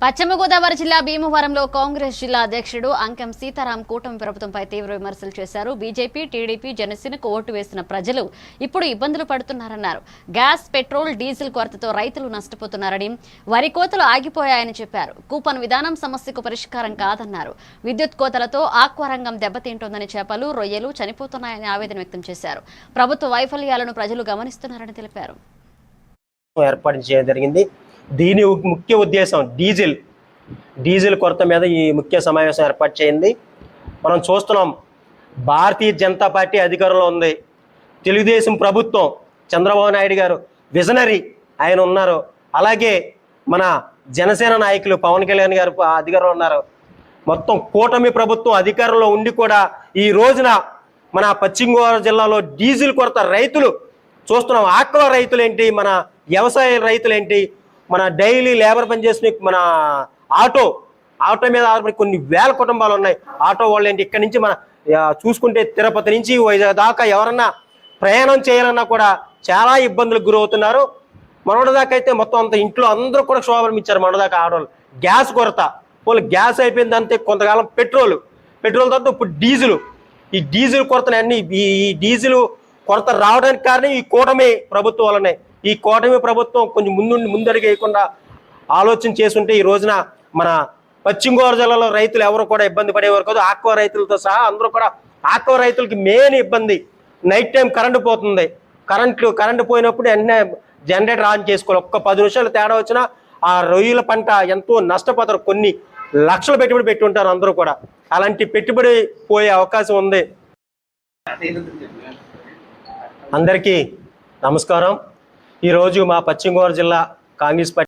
పశ్చిమ గోదావరి జిల్లా భీమవరంలో కాంగ్రెస్ జిల్లా అధ్యక్షుడు అంకెం సీతారాం కూటమి ప్రభుత్వంపై తీవ్ర విమర్శలు చేశారు. బీజేపీ, టీడీపీ, జనసేనకు ఓటు వేసిన ప్రజలు ఇప్పుడు ఇబ్బందులు పడుతున్నారన్నారు. గ్యాస్, పెట్రోల్, డీజిల్ కొరతతో రైతులు నష్టపోతున్నారని, వరి కోతలు ఆగిపోయాయని చెప్పారు. కూపన్ విధానం సమస్యకు పరిష్కారం కాదన్నారు. విద్యుత్ కోతలతో ఆక్వా రంగం దెబ్బతింటోందని, చేపలు, రొయ్యలు చనిపోతున్నాయని ఆవేదన వ్యక్తం చేశారు. ప్రభుత్వ వైఫల్యాలను ప్రజలు గమనిస్తున్నారని తెలిపారు. ఏర్పాటు చేయడం జరిగింది. దీని ముఖ్య ఉద్దేశం డీజిల్ కొరత మీద ఈ ముఖ్య సమావేశం ఏర్పాటు చేయింది. మనం చూస్తున్నాం, భారతీయ జనతా పార్టీ అధికారంలో ఉంది. తెలుగుదేశం ప్రభుత్వం, చంద్రబాబు నాయుడు గారు విజనరీ ఆయన ఉన్నారు. అలాగే మన జనసేన నాయకులు పవన్ కళ్యాణ్ గారు అధికారంలో ఉన్నారు. మొత్తం కూటమి ప్రభుత్వం అధికారంలో ఉండి కూడా ఈ రోజున మన పశ్చిమ గోదావరి జిల్లాలో డీజిల్ కొరత రైతులు చూస్తున్నాం. ఆక్వా రైతులు ఏంటి, మన వ్యవసాయ రైతులు ఏంటి, మన డైలీ లేబర్ పనిచేసిన మన ఆటో మీద ఆధారపడి కొన్ని వేల కుటుంబాలు ఉన్నాయి. ఆటో వాళ్ళు ఏంటి, ఇక్కడి నుంచి మన చూసుకుంటే తిరుపతి నుంచి వైజాగ్ దాకా ఎవరన్నా ప్రయాణం చేయాలన్నా కూడా చాలా ఇబ్బందులకు గురవుతున్నారు. మొన్నటిదాకా అయితే మొత్తం అంత ఇంట్లో అందరూ కూడా క్షోభం ఇచ్చారు. మొన్నటిదాకా ఆడవాళ్ళు గ్యాస్ కొరత, వాళ్ళు గ్యాస్ అయిపోయింది అంతే. కొంతకాలం పెట్రోల్ తర్వాత ఇప్పుడు ఈ డీజిల్ కొరతని అన్ని ఈ డీజిల్ కొరత రావడానికి కారణం ఈ కూటమి ప్రభుత్వం వల్లనే. ఈ కూటమి ప్రభుత్వం కొంచెం ముందడుగు వేయకుండా ఆలోచన చేసుంటే ఈ రోజున మన పశ్చిమ గోదావరి జిల్లాలో రైతులు ఎవరు కూడా ఇబ్బంది పడేవారు కాదు. ఆక్వా రైతులతో సహా అందరూ కూడా. ఆక్వా రైతులకి మెయిన్ ఇబ్బంది నైట్ టైం కరెంటు పోతుంది. కరెంటు పోయినప్పుడు వెంటనే జనరేటర్ ఆన్ చేసుకోవాలి. ఒక్క 10 నిమిషాలు తేడా వచ్చినా ఆ రొయ్యల పంట ఎంతో నష్టపోతారు. కొన్ని లక్షలు పెట్టుబడి పెట్టి ఉంటారు అందరూ కూడా. అలాంటి పెట్టుబడి పోయే అవకాశం ఉంది. అందరికీ నమస్కారం. ఈరోజు మా పశ్చిమ గోదావరి జిల్లా కాంగ్రెస్ పార్టీ